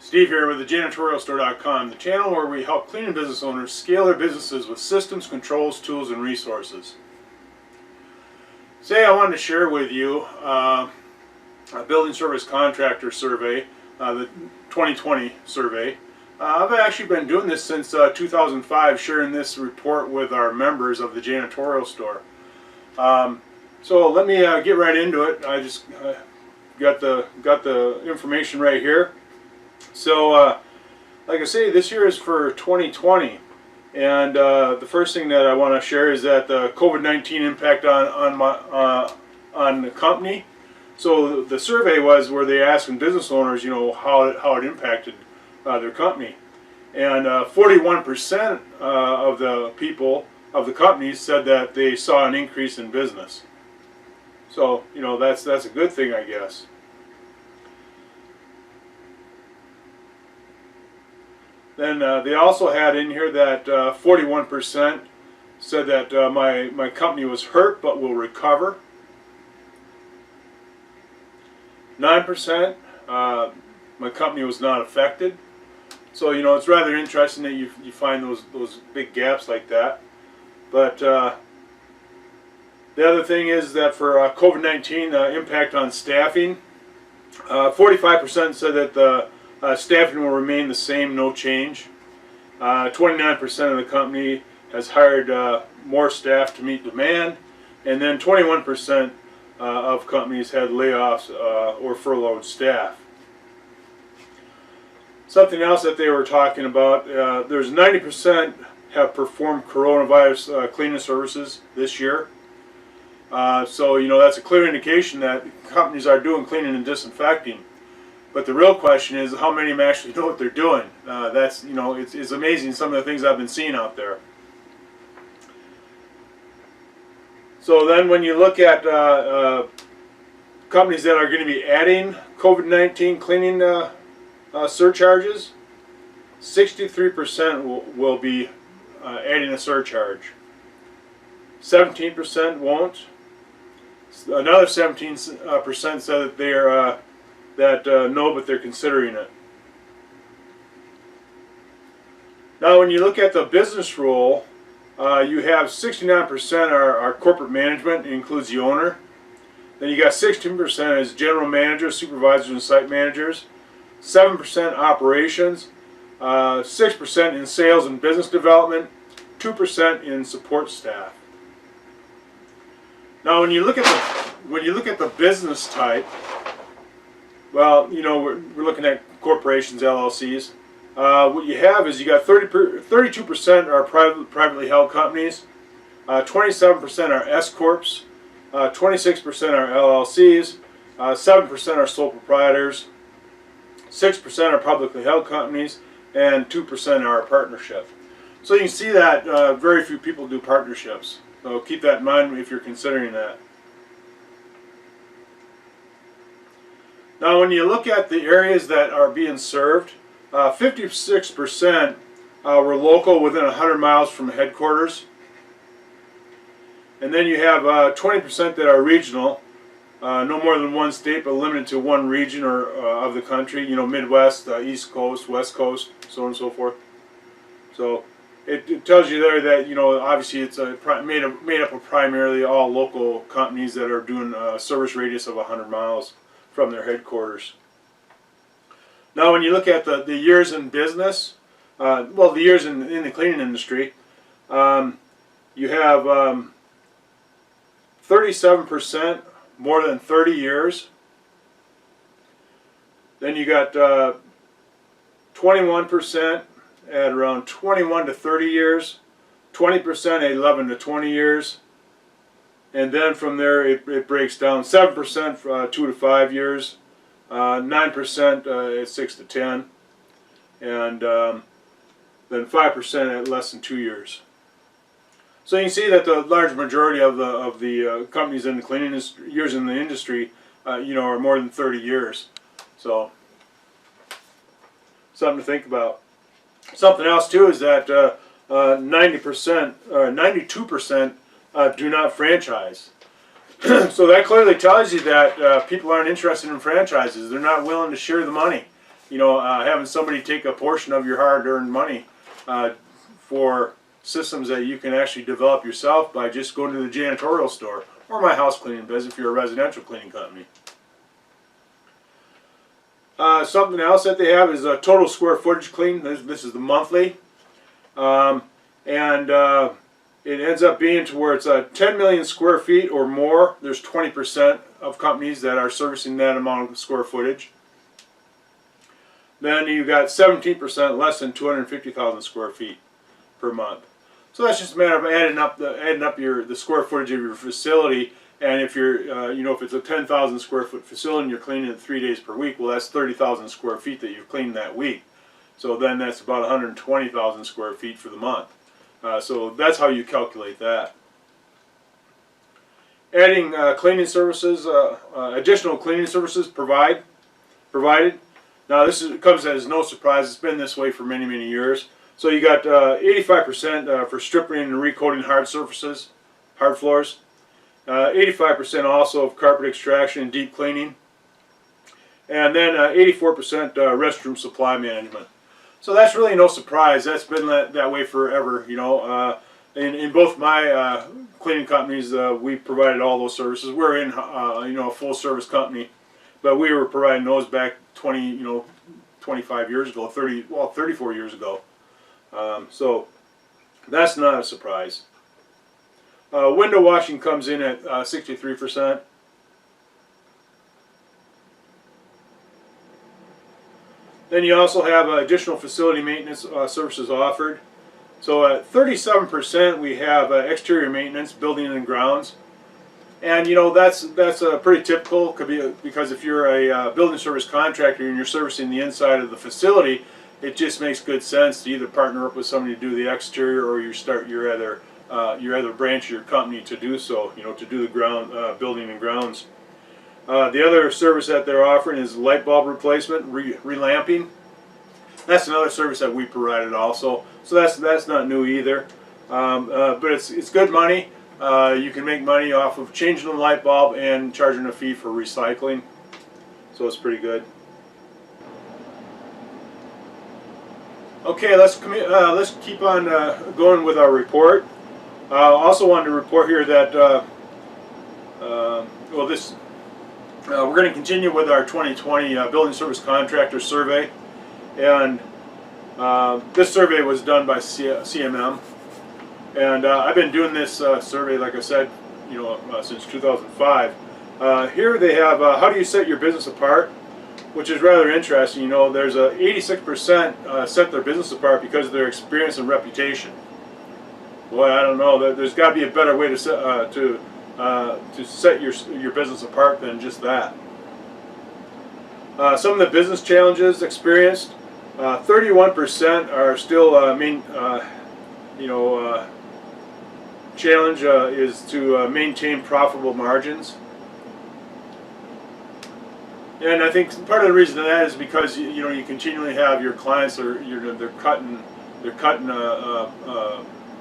Steve here with the 𝗟𝗓𝗓_store.com, the channel where we help cleaning business owners scale their businesses with systems, controls, tools, and resources. Today I wanted to share with you a building service contractor survey, the 2020 survey. I've actually been doing this since 2005, sharing this report with our members of the Janitorial Store. So let me get right into it. I just got the information right here. So, like I say, this year is for 2020, and the first thing that I want to share is that the COVID-19 impact on the company. So the survey was where they asked business owners, how it impacted their company, and 41% of the people of the companies said that they saw an increase in business. So that's a good thing, I guess. Then they also had in here that 41% said that my company was hurt but will recover. 9% my company was not affected. So it's rather interesting that you find those big gaps like that. But the other thing is that for COVID-19 impact on staffing, 45% said that the staffing will remain the same, no change. 29% of the company has hired more staff to meet demand, and then 21% of companies had layoffs or furloughed staff. Something else that they were talking about, there's 90% have performed coronavirus cleaning services this year. So that's a clear indication that companies are doing cleaning and disinfecting. But the real question is how many of them actually know what they're doing. It's amazing some of the things I've been seeing out there. So then when you look at companies that are going to be adding COVID-19 cleaning surcharges, 63% will be adding a surcharge. 17% won't. Another 17% said that they are no, but they're considering it. Now when you look at the business role, you have 69% are corporate management. It includes the owner. Then you got 16% as general managers, supervisors, and site managers. 7% operations. 6% in sales and business development. 2% in support staff. Now when you look at the business type, well, we're looking at corporations, LLCs. What you have is you got 32% are privately held companies, 27% are S corps, 26% are LLCs, 7% are sole proprietors, 6% are publicly held companies, and 2% are a partnership. So you can see that very few people do partnerships. So keep that in mind if you're considering that. Now when you look at the areas that are being served, 56% were local within 100 miles from headquarters. And then you have 20% that are regional, no more than one state but limited to one region or of the country, Midwest, East Coast, West Coast, so on and so forth. So it tells you there that, obviously it's made up of primarily all local companies that are doing a service radius of 100 miles from their headquarters. Now when you look at the years in business, the years in the cleaning industry, you have 37% more than 30 years. Then you got 21% at around 21 to 30 years, 20% at 11 to 20 years, and then from there it breaks down. 7% 2 to 5 years, 9% at 6 to 10, and then 5% at less than 2 years. So you can see that the large majority of the companies in the cleaning years in the industry, are more than 30 years. So something to think about. Something else too is that 90% or 92% do not franchise. So that clearly tells you that people aren't interested in franchises. They're not willing to share the money. having somebody take a portion of your hard-earned money for systems that you can actually develop yourself by just going to the janitorial store or my house cleaning business if you're a residential cleaning company. Something else that they have is a total square footage clean. This is the monthly. It ends up being to where it's 10 million square feet or more. There's 20% of companies that are servicing that amount of square footage. Then you got 17% less than 250,000 square feet per month. So that's just a matter of adding up the square footage of your facility. And if you're, if it's a 10,000 square foot facility and you're cleaning it 3 days per week, well, that's 30,000 square feet that you've cleaned that week. So then that's about 120,000 square feet for the month. So that's how you calculate that. Adding cleaning services, additional cleaning services provided. Now this comes as no surprise. It's been this way for many, many years. So you got 85% for stripping and recoating hard surfaces, hard floors. 85% also of carpet extraction and deep cleaning. And then 84% restroom supply management. So that's really no surprise. That's been that way forever. In both my cleaning companies, we provided all those services. We're in a full service company, but we were providing those back 25 years ago, 34 years ago. So that's not a surprise. Window washing comes in at 63%. Then you also have additional facility maintenance services offered. So at 37% we have exterior maintenance, building and grounds. And that's pretty typical, could be because if you're a building service contractor and you're servicing the inside of the facility, it just makes good sense to either partner up with somebody to do the exterior, or you start your other branch of your company to do so, to do the ground building and grounds. The other service that they're offering is light bulb replacement, relamping. That's another service that we provided also. So that's not new either. But it's good money. You can make money off of changing the light bulb and charging a fee for recycling. So it's pretty good. Okay, let's keep on going with our report. I also wanted to report here that we're going to continue with our 2020 Building Service Contractor Survey, and this survey was done by CMM, and I've been doing this survey, like I said, since 2005. Here they have how do you set your business apart, which is rather interesting. There's 86% set their business apart because of their experience and reputation. Boy, I don't know. There's got to be a better way to set your business apart than just that. Some of the business challenges experienced: 31% are still challenge is to maintain profitable margins. And I think part of the reason for that is because you continually have your clients they're cutting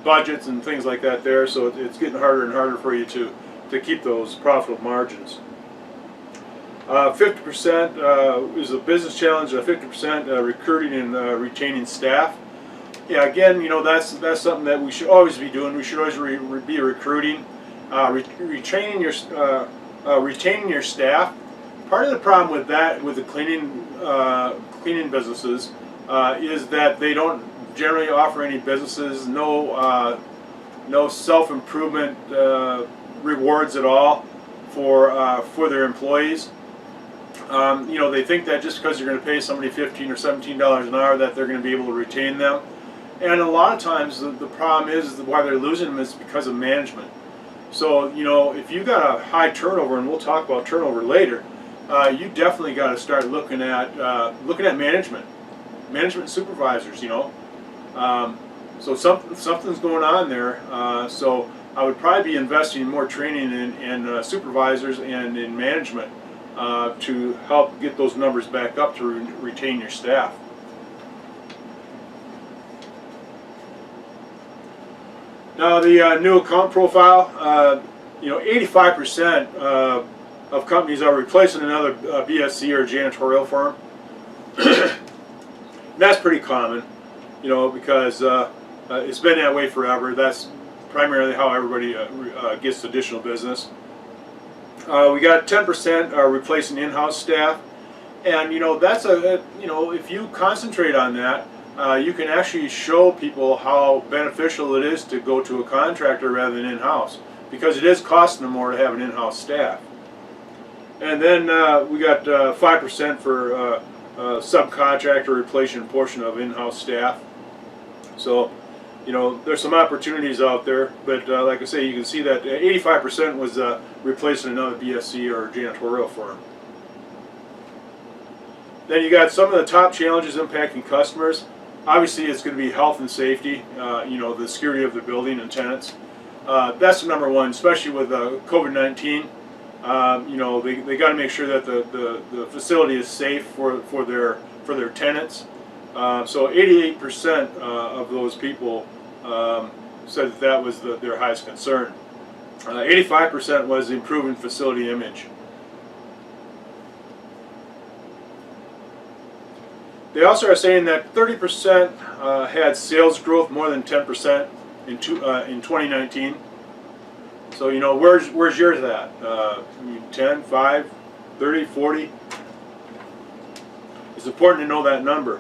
budgets and things like that there, so it's getting harder and harder for you to keep those profitable margins. 50% is a business challenge. 50% recruiting and retaining staff. Yeah, again, that's something that we should always be doing. We should always be recruiting, retaining your staff. Part of the problem with that, with the cleaning businesses, is that they don't generally offer any businesses, no self-improvement rewards at all for their employees. They think that just because you're going to pay somebody $15 or $17 an hour that they're going to be able to retain them. And a lot of times the problem is why they're losing them is because of management. So if you got a high turnover, and we'll talk about turnover later, you definitely got to start looking at management supervisors. So something's going on there. So I would probably be investing in more training in supervisors and in management to help get those numbers back up to retain your staff. Now the new account profile, 85% of companies are replacing another BSC or janitorial firm. that's pretty common, because it's been that way forever. That's primarily how everybody gets additional business. We got 10% are replacing in-house staff, and that's if you concentrate on that, you can actually show people how beneficial it is to go to a contractor rather than in-house, because it is costing them more to have an in-house staff. And then we got 5% for subcontractor replacing a portion of in-house staff. So there's some opportunities out there, but like I say, you can see that 85% was replacing another BSC or janitorial firm. Then you got some of the top challenges impacting customers. Obviously, it's going to be health and safety, the security of the building and tenants. That's the number one, especially with COVID-19. They got to make sure that the facility is safe for their tenants. So 88% of those people said that was their highest concern. 85% was improving facility image. They also are saying that 30% had sales growth more than 10% in 2019. So where's yours at? 10, 5, 30, 40? It's important to know that number.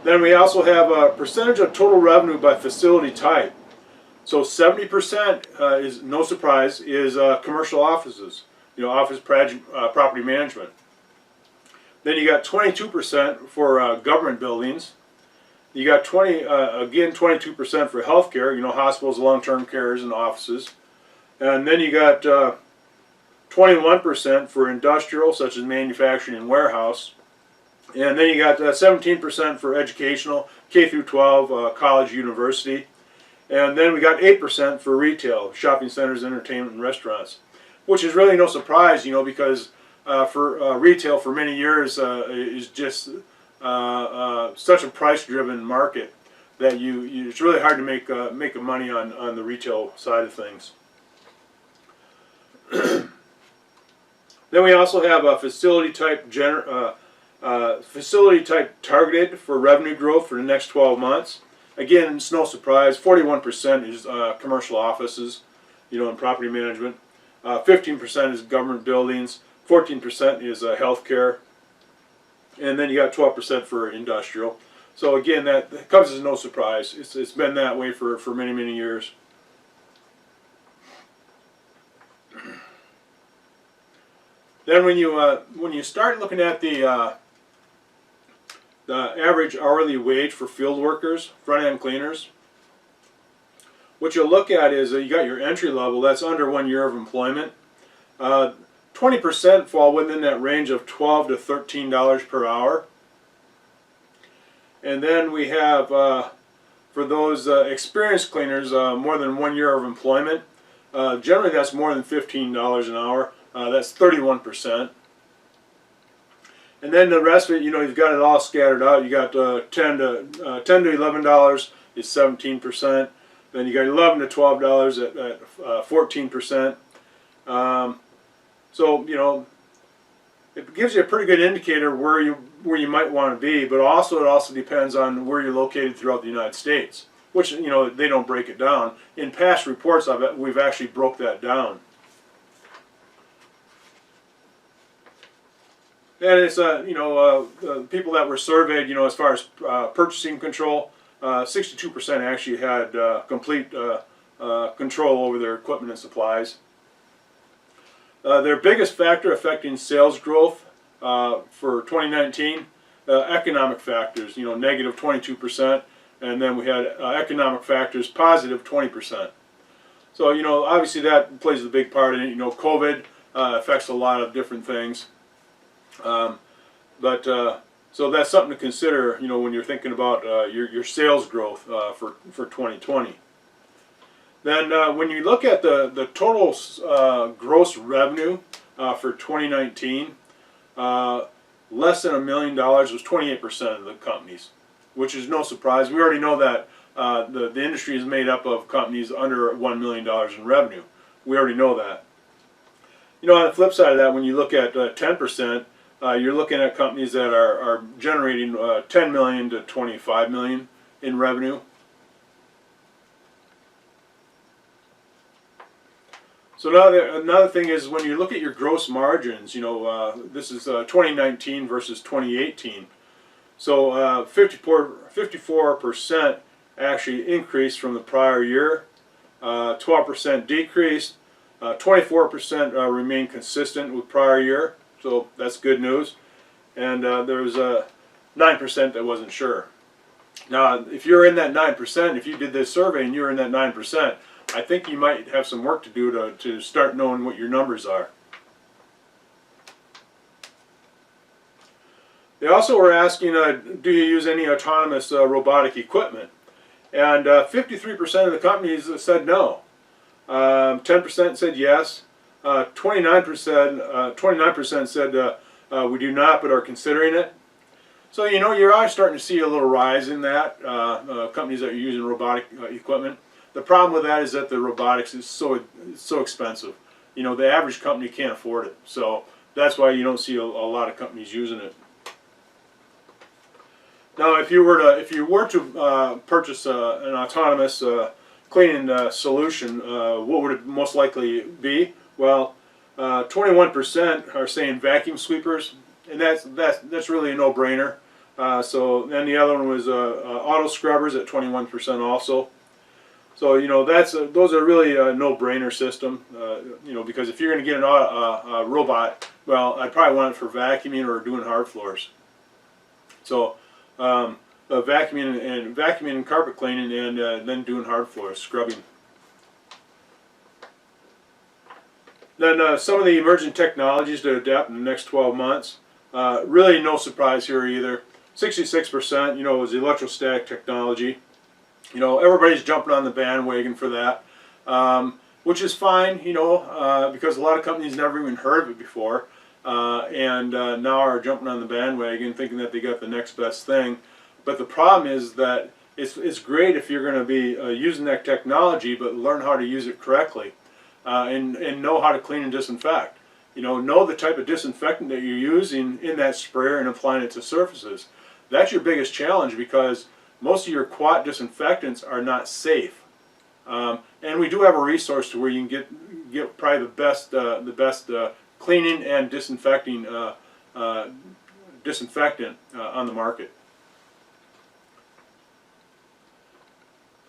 Then we also have a percentage of total revenue by facility type. So 70% is, no surprise, is commercial offices, office property management. Then you got 22% for government buildings. You got 22% for healthcare, hospitals, long-term cares, and offices. And then you got 21% for industrial, such as manufacturing and warehouse. And then you got 17% for educational, K through 12, college, university. And then we got 8% for retail, shopping centers, entertainment, and restaurants. Which is really no surprise, because for retail for many years is just such a price-driven market that it's really hard to make money on the retail side of things. Then we also have a facility type targeted for revenue growth for the next 12 months. Again, it's no surprise. 41% is commercial offices, and property management. 15% is government buildings. 14% is healthcare. And then you got 12% for industrial. So again, that comes as no surprise. It's been that way for many, many years. Then when you start looking at the average hourly wage for field workers, front-end cleaners, what you'll look at is you got your entry level, that's under 1 year of employment. 20% fall within that range of $12 to $13 per hour. And then we have, for those experienced cleaners, more than 1 year of employment. Generally that's more than $15 an hour. That's 31%. And then the rest of it, you've got it all scattered out. You got $10 to $11 is 17%. Then you got $11 to $12 at 14%. So it gives you a pretty good indicator where you might want to be, but also it also depends on where you're located throughout the United States, which they don't break it down. In past reports we've actually broke that down. And it's people that were surveyed, as far as purchasing control, 62% actually had complete control over their equipment and supplies. Their biggest factor affecting sales growth for 2019, economic factors, negative 22%, and then we had economic factors, positive 20%. So, obviously that plays a big part in it. COVID affects a lot of different things. So that's something to consider, when you're thinking about your sales growth for 2020. Then when you look at the total gross revenue for 2019, less than $1 million was 28% of the companies, which is no surprise. We already know that the industry is made up of companies under $1 million in revenue. We already know that. On the flip side of that, when you look at 10%, you're looking at companies that are generating 10 million to 25 million in revenue. So now another thing is when you look at your gross margins, you know, this is 2019 versus 2018. So 54% actually increased from the prior year, 12% decreased, 24% remained consistent with prior year. So that's good news. And there was 9% that wasn't sure. Now, if you're in that 9%, if you did this survey and you're in that 9%, I think you might have some work to do to start knowing what your numbers are. They also were asking, do you use any autonomous robotic equipment? And 53% of the companies said no. 10% said yes. 29% said we do not, but are considering it. So you know, you're always starting to see a little rise in that, companies that are using robotic equipment. The problem with that is that the robotics is so expensive. You know, the average company can't afford it. So that's why you don't see a lot of companies using it. Now, if you were to purchase an autonomous cleaning solution, what would it most likely be? Well, 21% are saying vacuum sweepers, and that's really a no-brainer. So then the other one was auto scrubbers at 21% also. So you know, those are really a no-brainer system. You know, because if you're going to get a robot, well, I'd probably want it for vacuuming or doing hard floors. So vacuuming and carpet cleaning, and then doing hard floors, scrubbing. Then some of the emerging technologies to adapt in the next 12 months. Really no surprise here either. 66%, you know, was electrostatic technology. You know, everybody's jumping on the bandwagon for that, which is fine, you know, because a lot of companies never even heard of it before, and now are jumping on the bandwagon thinking that they got the next best thing. But the problem is that it's great if you're going to be using that technology, but learn how to use it correctly, and know how to clean and disinfect. You know the type of disinfectant that you're using in that sprayer and applying it to surfaces. That's your biggest challenge, because most of your quat disinfectants are not safe. And we do have a resource to where you can get probably the best cleaning and disinfecting disinfectant on the market.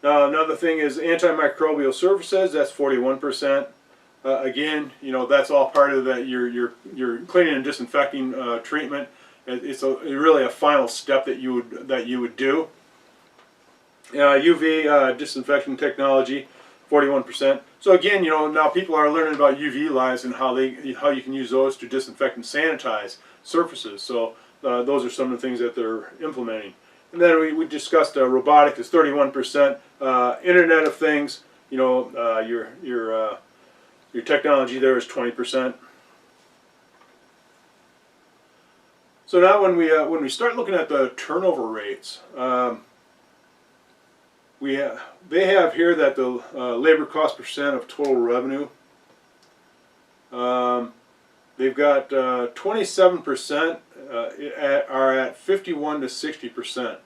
Another thing is antimicrobial surfaces. That's 41%. Again, you know, that's all part of that your cleaning and disinfecting treatment. It's really a final step that you would do. UV disinfection technology, 41%. So again, you know, now people are learning about UV lights and how you can use those to disinfect and sanitize surfaces. So those are some of the things that they're implementing. And then we discussed robotic is 31%. Internet of Things, you know, your technology there is 20%. So now when we start looking at the turnover rates, they have here that the labor cost percent of total revenue. They've got 27% are at 51 to 60%.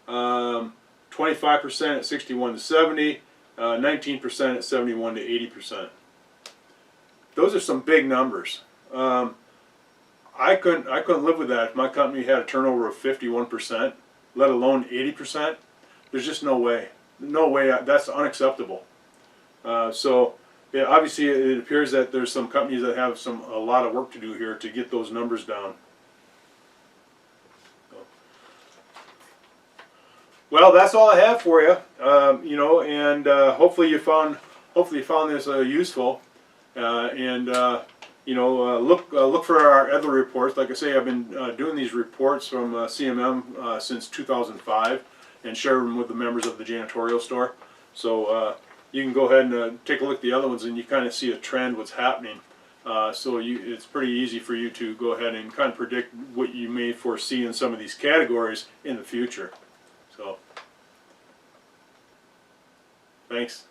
25% at 61 to 70. 19% at 71 to 80%. Those are some big numbers. I couldn't live with that if my company had a turnover of 51%, let alone 80%. There's just no way. No way. That's unacceptable. So yeah, obviously it appears that there's some companies that have a lot of work to do here to get those numbers down. Well, that's all I have for you. You know, and hopefully you found this useful. You know, look for our other reports. Like I say, I've been doing these reports from CMM since 2005, and share them with the members of the Janitorial Store. So you can go ahead and take a look at the other ones, and you kind of see a trend, what's happening. So it's pretty easy for you to go ahead and kind of predict what you may foresee in some of these categories in the future. So, thanks.